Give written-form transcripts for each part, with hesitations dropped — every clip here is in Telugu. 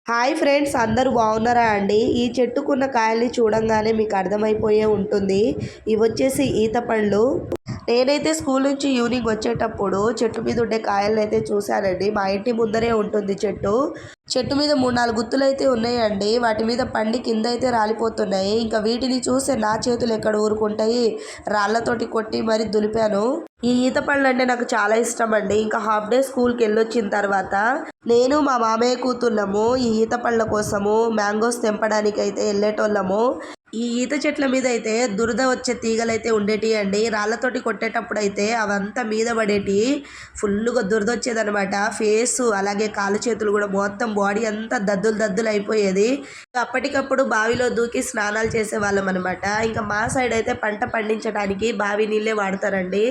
హాయ్ ఫ్రెండ్స్, అందరూ బాగున్నారా అండి? ఈ చెట్టుకున్న కాయల్ని చూడంగానే మీకు అర్థమైపోయే ఉంటుంది. ఇవొచ్చేసి ఈత పండ్లు. నేనైతే స్కూల్ నుంచి ఈవినింగ్ వచ్చేటప్పుడు చెట్టు మీద ఉండే కాయలనైతే చూశానండి. మా ఇంటి ముందరే ఉంటుంది చెట్టు. చెట్టు మీద 3, 4 గుత్తులైతే ఉన్నాయండి. వాటి మీద పండి కిందైతే రాలిపోతున్నాయి. ఇంకా వీటిని చూస్తే నా చేతులు ఎక్కడ ఊరుకుంటాయి. రాళ్లతోటి కొట్టి మరి దులిపాను. ఈ ఈత పళ్ళు అంటే నాకు చాలా ఇష్టం అండి. ఇంకా హాఫ్ డే స్కూల్కి వెళ్ళొచ్చిన తర్వాత నేను మా మామయ్య కూతుళ్ళము ఈ ఈత పళ్ళ కోసము మ్యాంగోస్ తెంపడానికి అయితే వెళ్ళేటోళ్ళము. ఈ ఈత చెట్ల మీద అయితే దురద వచ్చే తీగలైతే ఉండేటి అండి. రాళ్ళతోటి కొట్టేటప్పుడు అయితే అవంతా మీద పడేటి. ఫుల్గా దురద వచ్చేదనమాట. ఫేసు అలాగే కాలు చేతులు కూడా మొత్తం బాడీ అంతా దద్దులు దద్దులు అయిపోయేది. అప్పటికప్పుడు బావిలో దూకి స్నానాలు చేసేవాళ్ళం అనమాట. ఇంకా మా సైడ్ అయితే పంట పండించడానికి బావి నీళ్ళే వాడతారండి.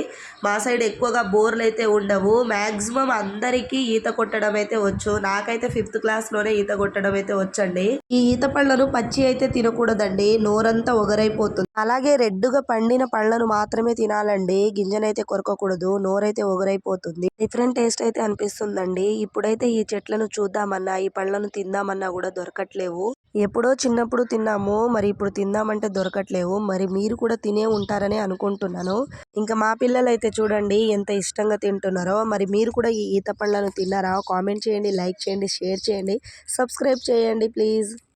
మా సైడ్ ఎక్కువగా బోర్లు అయితే ఉండవు. మ్యాక్సిమం అందరికీ ఈత కొట్టడం అయితే వచ్చు. నాకైతే 5th క్లాస్లోనే ఈత కొట్టడం అయితే వచ్చండి. ఈ ఈత పళ్ళను పచ్చి అయితే తినకూడదండి, నోరంతా ఒగరైపోతుంది. అలాగే రెడ్డుగా పండిన పళ్ళను మాత్రమే తినాలండి. గింజనైతే కొరకకూడదు, నోరైతే ఒగరైపోతుంది. డిఫరెంట్ టేస్ట్ అయితే అనిపిస్తుందండి. ఇప్పుడైతే ఈ చెట్లను చూద్దామన్నా ఈ పళ్ళను తిందామన్నా కూడా దొరకట్లేవు. ఎప్పుడో చిన్నప్పుడు తిన్నాము, మరి ఇప్పుడు తిందామంటే దొరకట్లేవు. మరి మీరు కూడా తినే ఉంటారని అనుకుంటున్నాను. ఇంకా మా పిల్లలు అయితే చూడండి ఎంత ఇష్టంగా తింటున్నారో. మరి మీరు కూడా ఈ ఈత పళ్ళను తిన్నారా? కామెంట్ చేయండి, లైక్ చేయండి, షేర్ చేయండి, సబ్స్క్రైబ్ చేయండి ప్లీజ్.